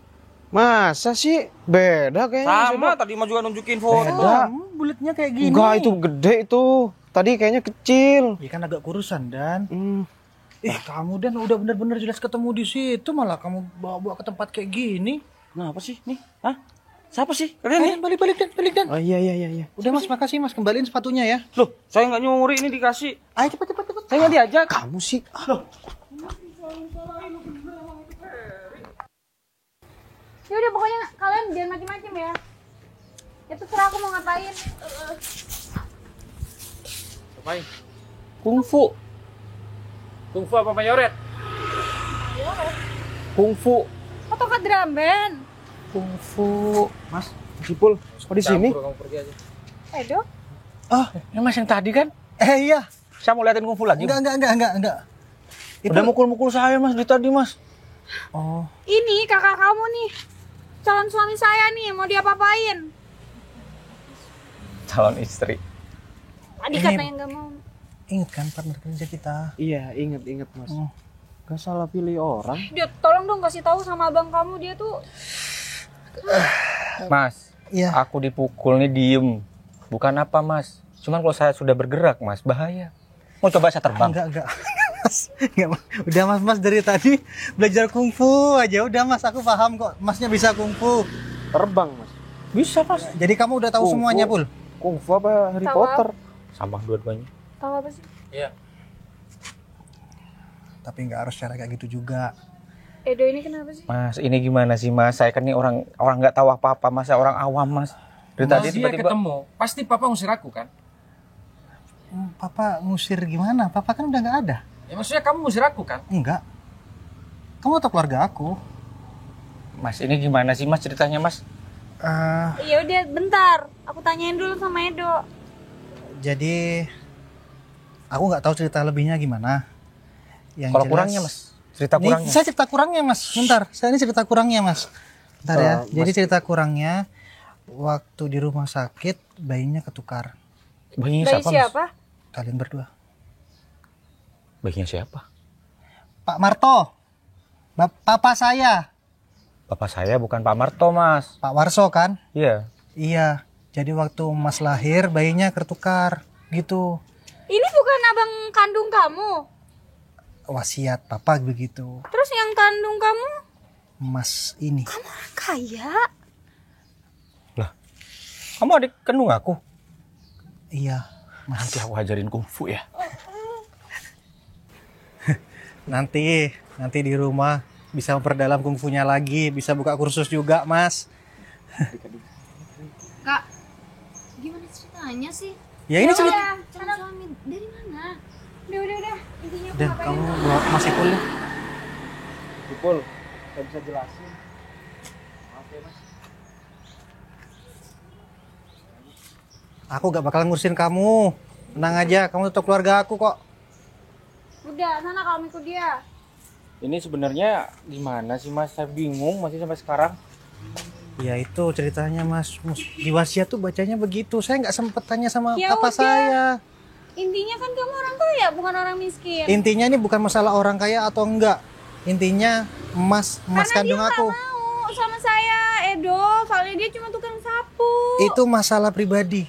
Masa sih? Beda kayaknya. Sama, tadi Mas juga nunjukin foto. Beda. Bulatnya kayak gini. Enggak, itu gede itu. Tadi kayaknya kecil. Ya kan agak kurusan, Dan. Kamu Dan udah bener-bener jelas ketemu di situ, malah kamu bawa-bawa ke tempat kayak gini. Kenapa sih? Nih, hah? Siapa sih? Kalian nih? Balik Dan. Oh iya. Udah Mas, makasih Mas, kembaliin sepatunya ya. Loh, saya nggak nyuri, ini dikasih. Ayo cepet. Saya nggak diajak. Kamu sih. Loh. Ya udah pokoknya kalian jangan macem-macem ya. Ya terserah aku mau ngapain. Ngapain? Kungfu. Kungfu apa mayoret? Kungfu. Atau ke drum band? Kungfu. Mas, Cipul, kok di sini? Campur, kamu pergi aja. Edo? Ah, ini mas yang tadi kan? Iya. Saya mau liatin kungfu lagi. Enggak. Udah mukul-mukul saya mas di tadi mas. Oh, Ini kakak kamu nih. Calon suami saya nih, mau diapa-apain? Calon istri. Tadi katanya nggak mau. ingat kan partner kerja kita. Iya, inget mas. Gak salah pilih orang. Dia tolong dong kasih tahu sama abang kamu, dia tuh Mas, Iya. aku dipukul nih diem. Bukan apa mas. Cuman kalau saya sudah bergerak mas, bahaya. Mau coba saya terbang? Enggak. Mas, enggak, Mas. Udah mas dari tadi belajar kungfu aja. Udah mas, aku paham kok. Masnya bisa kungfu. Terbang mas. Bisa mas. Jadi kamu udah tahu Kungfu. semuanya, Pul? Kungfu apa Harry Tahu Potter? Sama dua-duanya. tahu apa sih? Iya. Tapi nggak harus cara kayak gitu juga. Edo ini kenapa sih? Mas, ini gimana sih mas? Saya kan ini orang nggak tahu apa-apa mas. Saya orang awam mas. Dari tadi tiba-tiba ketemu, pasti papa ngusir aku kan? Papa ngusir gimana? Papa kan udah nggak ada. Ya maksudnya kamu ngusir aku kan? Enggak. Kamu atau keluarga aku? Mas, ini gimana sih mas ceritanya mas? Iya udah bentar, aku tanyain dulu sama Edo. Jadi aku nggak tahu cerita lebihnya gimana. Yang Kalau jelas- kurangnya mas, cerita Ini kurangnya. saya cerita kurangnya mas. Bentar, saya ini cerita kurangnya mas. Bentar ya. Jadi cerita kurangnya waktu di rumah sakit bayinya ketukar. Bayinya Bayi siapa, siapa? mas? Kalian berdua. Bayinya siapa? Pak Marto. Papa saya. Bapak saya bukan Pak Marto mas. Pak Warso kan? Iya. Iya. Jadi waktu Mas lahir bayinya ketukar gitu. Ini bukan abang kandung kamu. Wasiat papa begitu. Terus yang kandung kamu Mas ini. orang kaya. Kamu adik kandung aku? Iya. Mas. Nanti aku ajarin kungfu ya. Nanti di rumah bisa memperdalam kungfunya lagi, bisa buka kursus juga, Mas. Kak, gimana ceritanya sih? Ya ini cerita. Calon suami dari mana? Udah. Intinya aku Udah, ngapain? kamu bawa masih Pul ya? Cipul, gak bisa jelasin. Aku gak bakal ngurusin kamu. Tenang aja, kamu tetap keluarga aku kok. Udah, sana kamu ikut dia. Ini sebenarnya gimana sih mas? Saya bingung masih sampai sekarang. Ya itu ceritanya Mas. Di wasiat tuh bacanya begitu. Saya nggak sempet tanya sama Ya papa udah. saya. Intinya kan kamu orang kaya, bukan orang miskin. Intinya ini bukan masalah orang kaya atau enggak. Intinya Mas kandung dia aku. nggak mau sama saya, Edo. Soalnya dia cuma tukang sapu. Itu masalah pribadi.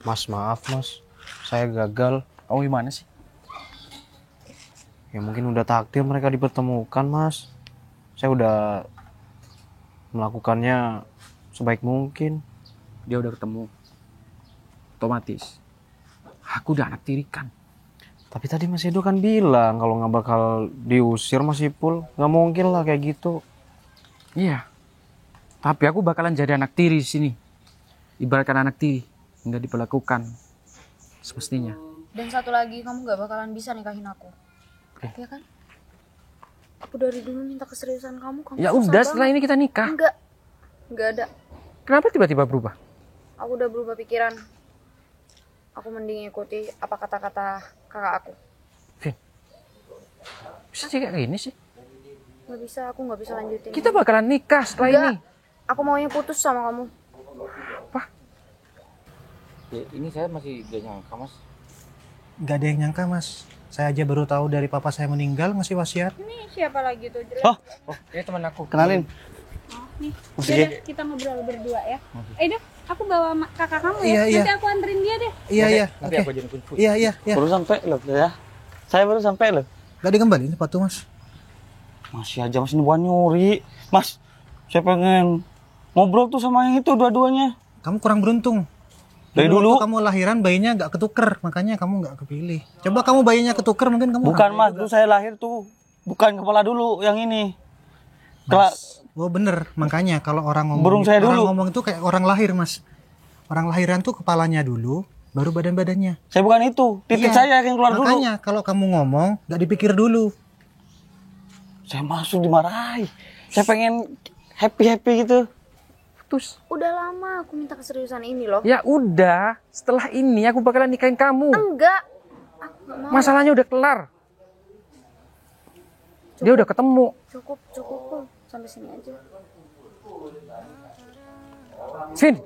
Mas, maaf mas. Saya gagal. Oh gimana sih? Ya mungkin udah takdir mereka dipertemukan mas. Saya udah melakukannya sebaik mungkin. Dia udah ketemu. Otomatis. Aku udah anak tirikan. Tapi tadi Mas Edo kan bilang kalau nggak bakal diusir Mas Ipul. Nggak mungkin lah kayak gitu. Iya. Tapi aku bakalan jadi anak tiri di sini. Ibaratkan anak tiri. Nggak diperlakukan semestinya. Dan satu lagi, kamu gak bakalan bisa nikahin aku. Ya kan? Aku dari dulu minta keseriusan kamu Ya susah udah, setelah banget. ini kita nikah. Enggak ada. Kenapa tiba-tiba berubah? Aku udah berubah pikiran. Aku mending ikuti apa kata-kata kakak aku. Bisa sih kayak gini sih. Gak bisa, aku gak bisa lanjutin. Kita bakalan nikah setelah Enggak. ini. Aku maunya putus sama kamu. Ya, ini saya masih gak nyangka mas. Gak ada yang nyangka Mas. Saya aja baru tahu dari papa saya meninggal ngasih wasiat. Ini siapa lagi tuh? Jelas. Oh ini teman aku. Kenalin. Nih. Yaudah, kita ngobrol berdua ya. Edo, aku bawa kakak kamu ya. Iya. Nanti aku anterin dia deh. Iya. Nanti Oke. aku ajarin kungfu. Iya. Baru sampai loh ya. Saya baru sampai loh. Gak dikembaliin sepatu Mas. Masih aja Mas ini bukan nyuri. Mas, saya pengen ngobrol tuh sama yang itu dua-duanya. Kamu kurang beruntung. Dari Waktu dulu. kamu lahiran bayinya nggak ketuker, makanya kamu nggak kepilih. Coba kamu bayinya ketuker mungkin kamu. Bukan orang Mas, kaya dulu juga. saya lahir tuh bukan kepala dulu yang ini. Oh bener, makanya kalau orang ngomong, Burung saya orang dulu. ngomong itu kayak orang lahir mas. Orang lahiran tuh kepalanya dulu, baru badan-badannya. Saya bukan itu, titik saya yang keluar dulu. Makanya kalau kamu ngomong, nggak dipikir dulu. Saya langsung dimarahi. Saya pengen happy gitu. Terus Udah lama aku minta keseriusan ini loh. ya udah, setelah ini aku bakalan nikahin kamu. Enggak. Aku gak mau. Masalahnya udah kelar. Dia udah ketemu. Cukup kok. Sampai sini aja. Sin,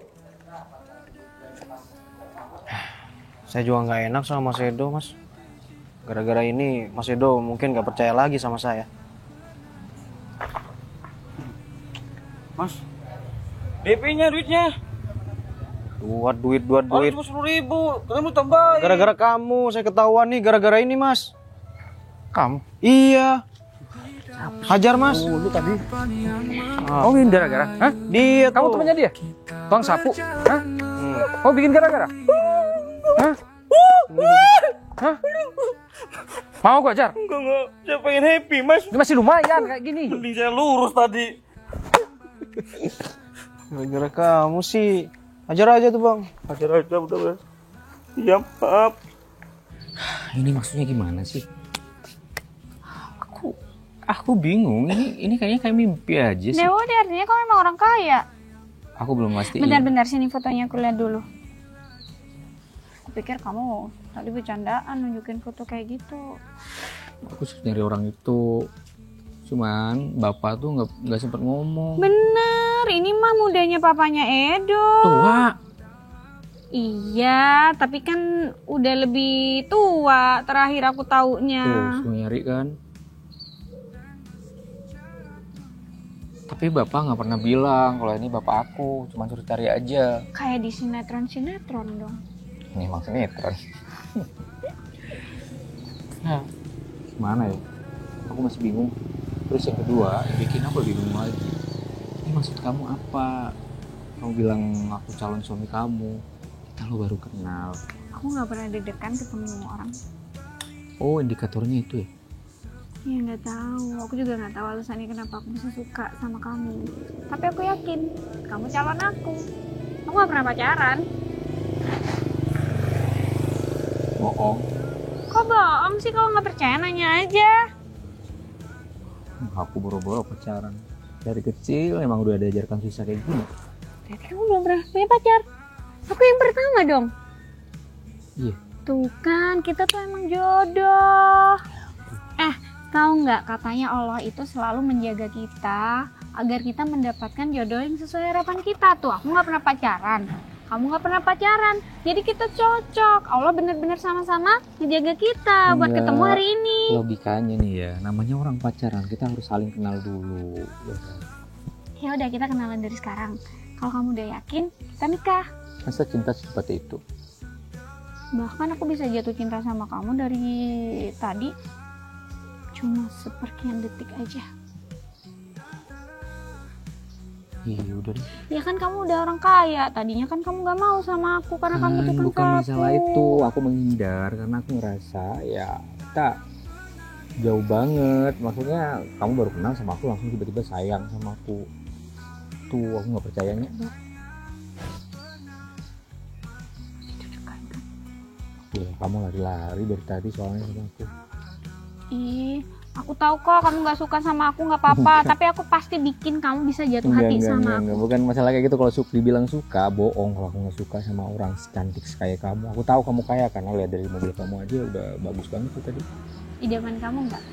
Saya juga nggak enak sama Mas Edo, Mas. Gara-gara ini Mas Edo mungkin nggak percaya lagi sama saya. Mas, DP-nya duitnya. Duit. Cuma 10.000. Kamu tambah. Gara-gara kamu, saya ketahuan nih gara-gara ini, Mas. kamu. Iya. Hajar, Mas. Lu tadi. Oh, bikin gara-gara? Hah? Dia Kamu tuh. temannya dia? Tukang sapu? Hah? Oh, bikin gara-gara? Hah? Hah? Mau gua ajar? Enggak. Saya pengen happy, Mas. Ini masih lumayan kayak gini. Mending saya lurus tadi. Gara-gara kamu sih. Hajar aja tuh, Bang. Hajar aja udah, Mas. Iya, maaf. Ini maksudnya gimana sih? Aku bingung. Ini kayaknya kayak mimpi aja sih. Dewa deh, artinya kamu memang orang kaya. Aku belum pasti. Bentar-bentar sini fotonya aku lihat dulu. Aku pikir kamu tadi bercandaan nunjukin foto kayak gitu. Aku nyari orang itu. Cuman bapak tuh nggak sempet ngomong. Bener, ini mah mudanya papanya Edo. Tua. Iya, tapi kan udah lebih tua terakhir aku taunya. Tuh, nyari kan. Tapi bapak nggak pernah bilang kalau ini bapak aku, cuma suruh cari aja. Kayak di sinetron dong. Ini emang sinetron. Nah, gimana ya? Aku masih bingung. Terus yang kedua, bikin aku bingung lagi. Ini maksud kamu apa? Kamu bilang aku calon suami kamu. Kita lo baru kenal. Aku nggak pernah deg-degan ketemu orang. Oh, indikatornya itu ya? Ya nggak tahu. Aku juga nggak tahu alasannya kenapa aku bisa suka sama kamu. Tapi aku yakin kamu calon aku. Aku nggak pernah pacaran. Bohong. Kok bohong sih? Kalau nggak percaya nanya aja. Aku boro-boro pacaran. Dari kecil emang udah diajarkan susah kayak gini. Berarti kamu belum pernah punya pacar. Aku yang pertama dong. Iya. Tuh kan, kita tuh emang jodoh. Tahu nggak, katanya Allah itu selalu menjaga kita agar kita mendapatkan jodoh yang sesuai harapan kita. Tuh, aku nggak pernah pacaran, kamu nggak pernah pacaran, jadi kita cocok. Allah benar-benar sama-sama menjaga kita buat Enggak. ketemu hari ini. Logikanya nih ya, namanya orang pacaran kita harus saling kenal dulu. Ya udah, kita kenalan dari sekarang. Kalau kamu udah yakin, kita nikah. Masa cinta seperti itu? Bahkan aku bisa jatuh cinta sama kamu dari tadi cuma seperkian detik aja. Iya udah deh. Ya kan kamu udah orang kaya. Tadinya kan kamu gak mau sama aku karena kamu tukang Bukan sapu. masalah itu, aku menghindar karena aku ngerasa ya kita jauh banget. Maksudnya kamu baru kenal sama aku langsung tiba-tiba sayang sama aku. Tuh aku nggak percayanya. Ya kamu lari-lari dari tadi soalnya sama aku. Ih, aku tahu kok kamu gak suka sama aku, gak apa-apa. Tapi aku pasti bikin kamu bisa jatuh hati sama aku. Bukan masalah kayak gitu. Kalau dibilang suka, bohong. Kalau aku nggak suka sama orang secantik kayak kamu. Aku tahu kamu kaya karena lihat dari mobil kamu aja udah bagus banget tuh tadi. Idaman kamu nggak?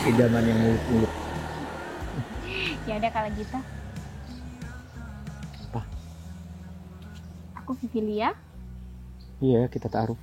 Idaman yang mulut-mulut. Ya udah kalau gitu. Apa? Aku Vivilia. Iya, kita taruh.